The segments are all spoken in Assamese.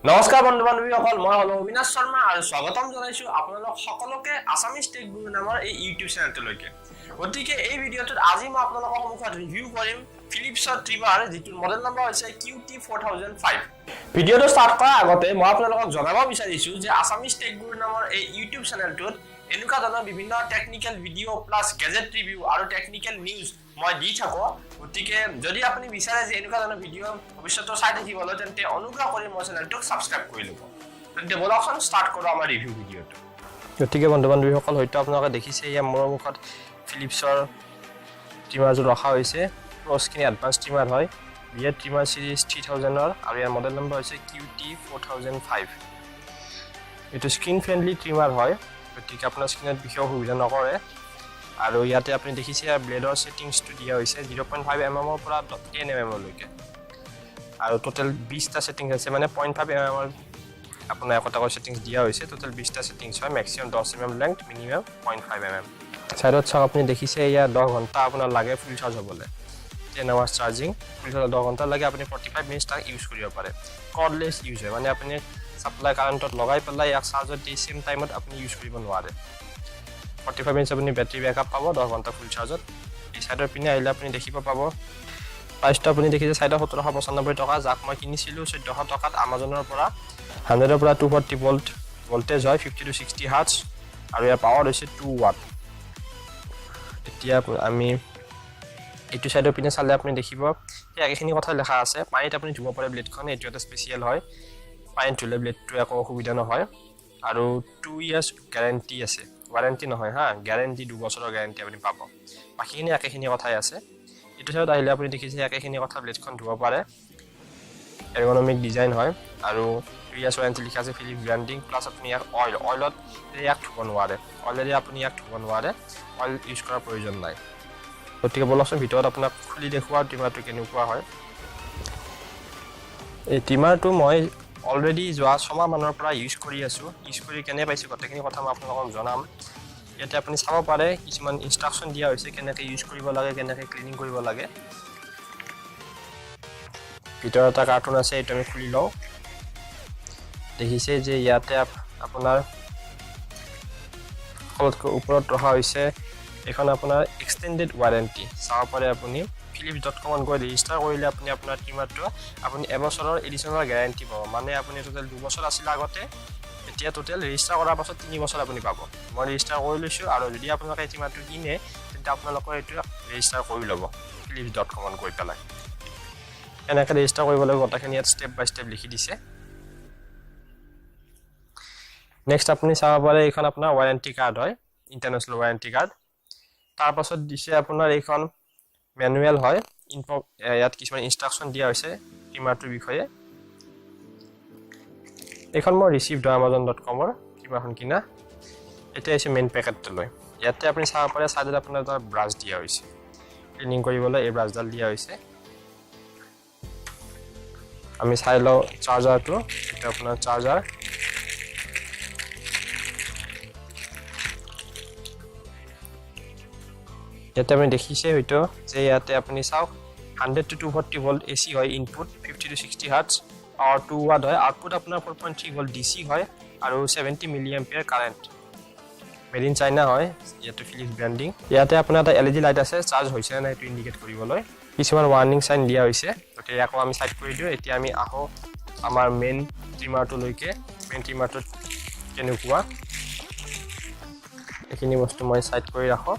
নমস্কাৰ বন্ধু বান্ধৱীসকল, মই হলো অবিনাশ শৰ্মা আৰু স্বাগতম জনাইছো আপোনালোক সকলোকে আসামিজ টেক গুৰু নামৰ এই ইউটিউব চেনেলটোলৈকে। গতিকে এই ভিডিঅ'টোত আজি মই আপোনালোকৰ সন্মুখত ৰিভিউ কৰিম ফিলিপছৰ ট্ৰিমাৰ, যিটো মডেল নম্বৰ হৈছে QT4005। ভিডিঅ'টো ষ্টাৰ্ট কৰাৰ আগতে মই আপোনালোকক জনাব বিচাৰিছো যে আসামিজ টেক গুৰু নামৰ এই ইউটিউব চেনেলটোত এনেকুৱা ধৰণৰ বিভিন্ন technical video' plus gadget review আৰু টেকনিক্যাল নিউজ মই দি থাকো। গতিকে যদি আপুনি বিচাৰে যে এনেকুৱা ধৰণৰ ভিডিঅ' ভৱিষ্যতে চাই থাকিবলৈ, তেন্তে অনুগ্ৰহ কৰি মোৰ চেনেলটোক সাবস্ক্ৰাইব কৰি ল'ব। তেন্তে বলকচোন ষ্টাৰ্ট কৰোঁ আমাৰ ৰিভিউ ভিডিঅ'টো। গতিকে বন্ধু বান্ধৱীসকল, হয়তো আপোনালোকে দেখিছে এয়া মোৰ মুখত ফিলিপছৰ ট্ৰিমাৰযোৰ ৰখা হৈছে। প্ৰ'স্কিন এডভান্স ট্ৰিমাৰ হয়, বিয়েড ট্ৰিমাৰ চিৰিজ 3000ৰ, আৰু ইয়াৰ মডেল নম্বৰ হৈছে QT4005। এইটো স্ক্ৰীন ফ্ৰেণ্ডলি ট্ৰিমাৰ হয়, গতিকে আপোনাৰ স্ক্ৰীনত বিশেষ অসুবিধা নকৰে। আৰু ইয়াতে আপুনি দেখিছে ইয়াৰ ব্লেডৰ ছেটিংছটো দিয়া হৈছে 0.5 mm ৰ পৰা 10 mm লৈকে, আৰু টোটেল 20টা ছেটিংছ আছে, মানে 0.5 mm ৰ আপোনাৰ একোটাকৈ ছেটিংছ দিয়া হৈছে। টোটেল 20টা ছেটিংছ হয়, maximum 10 mm length, minimum 0.5 mm। ছাইডত চাওক, আপুনি দেখিছে ইয়াৰ 10 ঘণ্টা আপোনাৰ লাগে ফুল চাৰ্জ হ'বলৈ। 10 hours চাৰ্জিং, ফুল চাৰ্জ 10 ঘণ্টা লাগে। আপুনি 45 মিনিটছ তাক ইউজ কৰিব পাৰে। কৰ্ডলেছ ইউজ হয়, মানে আপুনি ছাপ্লাই কাৰেণ্টত লগাই পেলাই ইয়াক চাৰ্জত দি চেম টাইমত আপুনি ইউজ কৰিব নোৱাৰে। 45 মিনিটছ আপুনি বেটাৰী বেকআপ পাব 10 ঘণ্টা ফুল চাৰ্জত। এই ছাইডৰ পিনে আহিলে আপুনি দেখিব পাব প্ৰাইচটো আপুনি দেখিছে ছাইডত 1795 টকা, যাক মই কিনিছিলোঁ 1400 টকাত আমাজনৰ পৰা। 100ৰ পৰা 240 ভোল্ট ভোল্টেজ হয়, 50 to 60 হাৰ্টজ, আৰু ইয়াৰ পাৱাৰ হৈছে 2 watt। এতিয়া আমি এইটো ছাইডৰ পিনে চালে আপুনি দেখিব এই একেখিনি কথা লেখা আছে। পানীত আপুনি ধুব পাৰে ব্লেডখন, এইটো এটা স্পেচিয়েল হয়। পানীত ধুলে ব্লেডটো একো অসুবিধা নহয়, আৰু 2 years গেৰাণ্টি আছে। ৱাৰেণ্টি নহয় হা, গেৰাণ্টি 2 বছৰৰ গেৰাণ্টি আপুনি পাব। বাকীখিনি একেখিনি কথাই আছে। এইটো ছাইডত আহিলে আপুনি দেখিছে একেখিনি কথা, ব্লেডখন ধুব পাৰে, এৰগনমিক ডিজাইন হয়, আৰু 2 years ৱাৰেণ্টি লিখা আছে, ফিলিপছ ব্ৰেণ্ডিং। প্লাছ আপুনি ইয়াক অইলত ইয়াক ধুব নোৱাৰে, অইলেৰে আপুনি ইয়াক ধুব নোৱাৰে, অইল ইউজ কৰাৰ প্ৰয়োজন নাই। গতিকে বলকচোন ভিতৰত আপোনাক খুলি দেখুওৱা ট্ৰিমাৰটো কেনেকুৱা হয়। এই ট্ৰিমাৰটো মই অলৰেডি যোৱা 6 মাহ মানৰ পৰা ইউজ কৰি আছোঁ। ইউজ কৰি কেনে পাইছোঁ গোটেইখিনি কথা মই আপোনালোকক জনাম। ইয়াতে আপুনি চাব পাৰে কিছুমান ইনষ্ট্ৰাকশ্যন দিয়া হৈছে কেনেকৈ ইউজ কৰিব লাগে, কেনেকৈ ক্লিনিং কৰিব লাগে। ভিতৰত এটা কাৰ্টুন আছে, এইটো আমি খুলি লওঁ। দেখিছে যে ইয়াতে আপোনাৰ সকলোতকৈ ওপৰত ৰখা হৈছে এখন আপোনাৰ এক্সটেণ্ডেড ৱাৰেণ্টি। চাব পাৰে আপুনি philips.com গৈ ৰেজিষ্টাৰ কৰিলে আপুনি আপোনাৰ ট্ৰিমাৰটো আপুনি এবছৰৰ এডিশ্যনেল গেৰাণ্টি পাব। মানে আপুনি টোটেল 2 বছৰ আছিল আগতে, এতিয়া টোটেল ৰেজিষ্টাৰ কৰাৰ পাছত 3 বছৰ আপুনি পাব। মই ৰেজিষ্টাৰ কৰি লৈছোঁ, আৰু যদি আপোনালোকে এই ট্ৰিমাৰটো কিনে তেন্তে আপোনালোকৰ এইটো ৰেজিষ্টাৰ কৰি ল'ব philips.com গৈ পেলাই। এনেকৈ ৰেজিষ্টাৰ কৰিব লাগিব, গোটেইখিনি ইয়াত ষ্টেপ বাই ষ্টেপ লিখি দিছে। নেক্সট আপুনি চাব পাৰে এইখন আপোনাৰ ৱাৰেণ্টি কাৰ্ড হয়, ইণ্টাৰনেশ্যনেল ৱাৰেণ্টি কাৰ্ড। তাৰপাছত দিছে আপোনাৰ এইখন মেনুৱেল হয়, ইয়াত কিছুমান ইনষ্ট্ৰাকশ্যন দিয়া হৈছে ট্ৰিমাৰটোৰ বিষয়ে। এইখন মই ৰিচিভড হয় amazon.com-ৰ ট্ৰিমাৰখন কিনা। এতিয়া হৈছে মেইন পেকেটটোলৈ। ইয়াতে আপুনি চাব পাৰে ছাইডত আপোনাৰ এটা ব্ৰাছ দিয়া হৈছে, ক্লিনিং কৰিবলৈ এই ব্ৰাছডাল দিয়া হৈছে। আমি চাই লওঁ চাৰ্জাৰটো, এটা আপোনাৰ চাৰ্জাৰ। ইয়াতে আপুনি দেখিছে হয়তো যে ইয়াতে আপুনি চাওক 100 to 240 ভোল্ট AC হয় input, 50 to 60 hearts, power 2 watt হয়, আউটপুট আপোনাৰ 4.3 ভোল্ট DC হয়, আৰু 70 মিলিএম্পিয়াৰ কাৰেণ্ট। মেড ইন চাইনা হয়, ইয়াতে ফিলিপছ ব্ৰেণ্ডিং। ইয়াতে আপোনাৰ এটা LED লাইট আছে, চাৰ্জ হৈছে নে নাই সেইটো ইণ্ডিকেট কৰিবলৈ। কিছুমান ৱাৰ্ণিং চাইন দিয়া হৈছে, গতিকে আকৌ আমি চাইড কৰি দিওঁ। এতিয়া আমি আহোঁ আমাৰ মেইন ট্ৰিমাৰটোলৈকে। মেইন ট্ৰিমাৰটোত কেনেকুৱা, এইখিনি বস্তু মই চাইড কৰি ৰাখোঁ।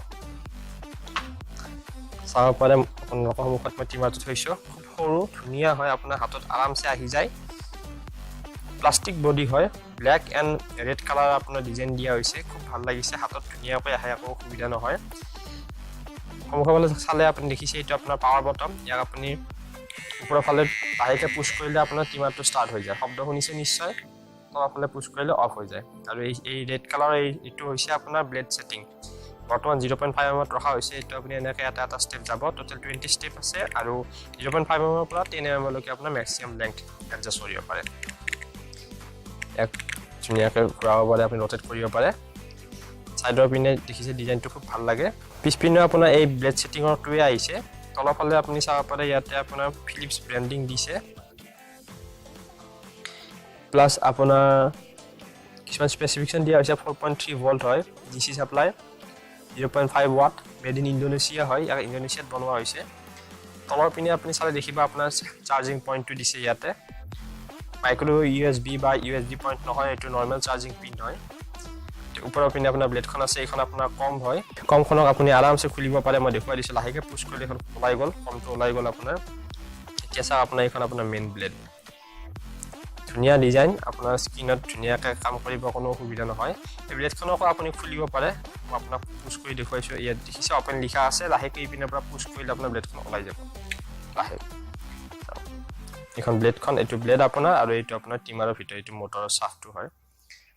চাব পাৰে আপোনালোকৰ সন্মুখত মই ট্ৰিমাৰটো থৈছোঁ। খুব সৰু ধুনীয়া হয়, আপোনাৰ হাতত আৰামছে আহি যায়। প্লাষ্টিক বডি হয়, ব্লেক এণ্ড ৰেড কালাৰ আপোনাৰ ডিজাইন দিয়া হৈছে, খুব ভাল লাগিছে। হাতত ধুনীয়াকৈ আহে, একো অসুবিধা নহয়। সন্মুখৰ ফালে চালে আপুনি দেখিছে এইটো আপোনাৰ পাৱাৰ বটম। ইয়াক আপুনি ওপৰৰ ফালে লাহেকৈ পুছ কৰিলে আপোনাৰ ট্ৰিমাৰটো ষ্টাৰ্ট হৈ যায়। শব্দ শুনিছে নিশ্চয়। তলৰ ফালে পুছ কৰিলে অফ হৈ যায়। আৰু এই ৰেড কালাৰৰ এইটো হৈছে আপোনাৰ ব্লেড ছেটিং। বৰ্তমান 0.5 mm ৰখা হৈছে। এইটো আপুনি এনেকৈ এটা ষ্টেপ যাব, টোটেল 20 ষ্টেপ আছে, আৰু 0.5 mm পৰা 10 mm লৈকে আপোনাৰ মেক্সিমাম লেংথ এডজাষ্ট কৰিব পাৰে। এক ধুনীয়াকৈ ঘূৰাব পাৰে, আপুনি ৰটেট কৰিব পাৰে। ছাইডৰ পিনে দেখিছে ডিজাইনটো খুব ভাল লাগে। পিছপিনে আপোনাৰ এই ব্লেড ছেটিঙৰটোৱে আহিছে, তলৰ ফালে আপুনি চাব পাৰে ইয়াতে আপোনাৰ ফিলিপছ ব্ৰেন্ডিং দিছে প্লাস আপোনাৰ কিছুমান স্পেচিফিকেশন দিয়া হৈছে 4.3 ভোল্ট হয় DC supply 0.5 watt made in Indonesia হয় ইয়াক ইন্দোনেছিয়াত বনোৱা হৈছে তলৰ পিনে আপুনি চালে দেখিবা আপোনাৰ চাৰ্জিং পইণ্টটো দিছে ইয়াতে মাইক্ৰো ইউএসবি বা ইউএসবি পইণ্ট নহয় এটো নৰমাল চাৰ্জিং পিন হয় ওপৰৰ পিনে আপোনাৰ ব্লেডখন আছে এইখন আপোনাৰ কম হয় কমখনক আপুনি আৰামছে খুলিব পাৰে মই দেখুৱাই দিছো লাহেকে পুশ কৰিলে এখন ওলাই গল কমটো ওলাই গল আপোনাৰ এতিয়া চাওক আপোনাৰ এইখন আপোনাৰ মেইন ব্লেড ধুনিয়া ডিজাইন আপোনাৰ স্ক্ৰিনত ধুনিয়াকৈ কাম কৰিব কোনো অসুবিধা নহয় এই ব্লেডখনক আপুনি খুলিব পাৰে মই আপোনাক পুশ কৰি দেখুৱাইছো ইয়াত দেখিছে ওপেন লিখা আছে লাহেকে এই পিনৰ পৰা পুশ কৰিলে আপোনাৰ ব্লেডখন ওলাই যাব লাহে এখন ব্লেডখন এটো ব্লেড আপোনাৰ আৰু এটো আপোনাৰ টিমাৰৰ ভিতৰত এটো মটৰৰ শাফ্টটো হয়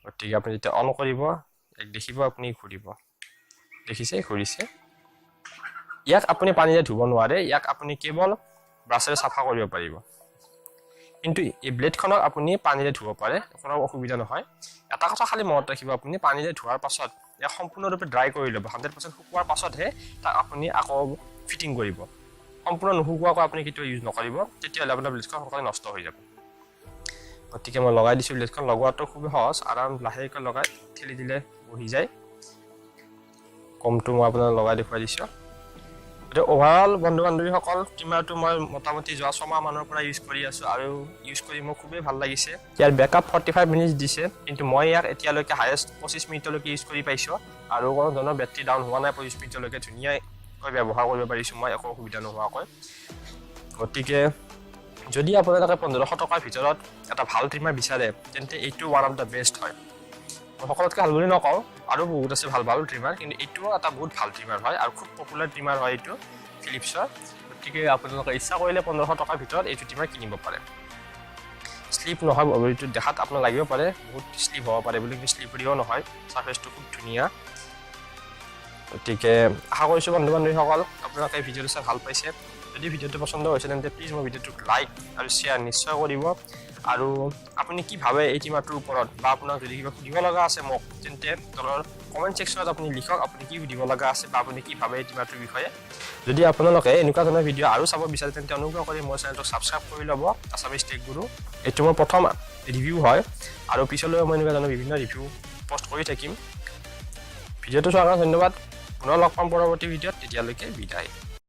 গতিকে আপুনি যেতিয়া অন কৰিব এক দেখিব আপুনি ঘূৰিব দেখিছে ঘূৰিছে ইয়াক আপুনি পানীৰে ধুব নোৱাৰে ইয়াক আপুনি কেৱল ব্ৰাছেৰে সাফা কৰিব পাৰিব কিন্তু এই ব্লেডখনক আপুনি পানীৰে ধুব পাৰে কোনো অসুবিধা নহয় এটা কথা খালি মনত ৰাখিব আপুনি পানীৰে ধোৱাৰ পাছত ইয়াক সম্পূৰ্ণৰূপে ড্ৰাই কৰি ল'ব 100% শুকুৱাৰ পাছতহে তাক আপুনি আকৌ ফিটিং কৰিব সম্পূৰ্ণ নুশুকুৱাকৈ আপুনি কিটো ইউজ নকৰিব তেতিয়াহ'লে আপোনাৰ ব্লেডখন সোনকালে নষ্ট হৈ যাব গতিকে মই লগাই দিছো ব্লেডখন লগোৱাটো খুব সহজ আৰাম লাহেকৈ লগাই ঠেলি দিলে বহি যায় কমটো মই আপোনাক লগাই দেখুৱাই দিছো এটা ওভাৰঅল বন্ধু বান্ধৱীসকল টিমাৰটো মই মোটামুটি যোৱা 6 মাহ মানৰ পৰা ইউজ কৰি আছো আৰু ইউজ কৰি মোৰ খুবেই ভাল লাগিছে ইয়াৰ ব্যাকআপ 45 মিনিট দিছে কিন্তু মই ইয়াক এতিয়ালৈকে হাইয়েষ্ট 25 মিনিটলৈকে ইউজ কৰি পাইছো আৰু কোনো ধৰণৰ বেটাৰি ডাউন হোৱা নাই 25 মিনিটলৈকে ধুনীয়াকৈ ব্যৱহাৰ কৰিব পাৰিছো মই একো অসুবিধা নোহোৱাকৈ গতিকে যদি আপোনালোকে 1500 টকাৰ ভিতৰত এটা ভাল ট্ৰিমাৰ বিচাৰে তেন্তে এইটো ওৱান অফ দা বেষ্ট হয় সকলোতকৈ ভাল বুলি নকওঁ আৰু বহুত আছে ভাল ভাল ট্ৰিমাৰ কিন্তু এইটো এটা বহুত ভাল ট্ৰিমাৰ হয় আৰু খুব পপুলাৰ ট্ৰিমাৰ হয় এইটো ফিলিপছৰ গতিকে আপোনালোকে ইচ্ছা কৰিলে 1500 টকাৰ ভিতৰত এইটো ট্ৰিমাৰ কিনিব পাৰে স্লিপ নহয় এইটো দেখাত আপোনাৰ লাগিব পাৰে বহুত স্লিপ হ'ব পাৰে বুলি কিন্তু স্লিপৰিও নহয় সাৰফেসটো খুব ধুনীয়া গতিকে আশা কৰিছো বন্ধু বান্ধৱীসকল আপোনালোকে এই ভিডিঅ'টো চাই ভাল পাইছে যদি ভিডিঅ'টো পছন্দ হৈছে তেন্তে প্লিজ মোৰ ভিডিঅ'টোক লাইক আৰু শ্বেয়াৰ নিশ্চয় কৰিব আৰু আপুনি কি ভাবে এই টিমাৰটোৰ ওপৰত বা আপোনাক যদি কিবা সুধিব লগা আছে মোক তেন্তে তলৰ কমেন্ট সেকশনত আপুনি লিখক আপুনি কি সুধিব লগা আছে বা আপুনি কি ভাবে এই টিমাৰটোৰ বিষয়ে যদি আপোনালোকে এনেকুৱা ধৰণৰ ভিডিঅ' আৰু চাব বিচাৰে তেন্তে অনুগ্ৰহ কৰি মোৰ চেনেলটো সাবস্ক্ৰাইব কৰি ল'ব আছামিজ টেক গুৰু এইটো মোৰ প্ৰথম ৰিভিউ হয় আৰু পিছলৈ মই এনেকুৱা ধৰণৰ বিভিন্ন ৰিভিউ পোষ্ট কৰি থাকিম ভিডিঅ'টো চোৱাৰ কাৰণে ধন্যবাদ পুনৰ লগ পাম পৰৱৰ্তী ভিডিঅ'ত তেতিয়ালৈকে বিদায়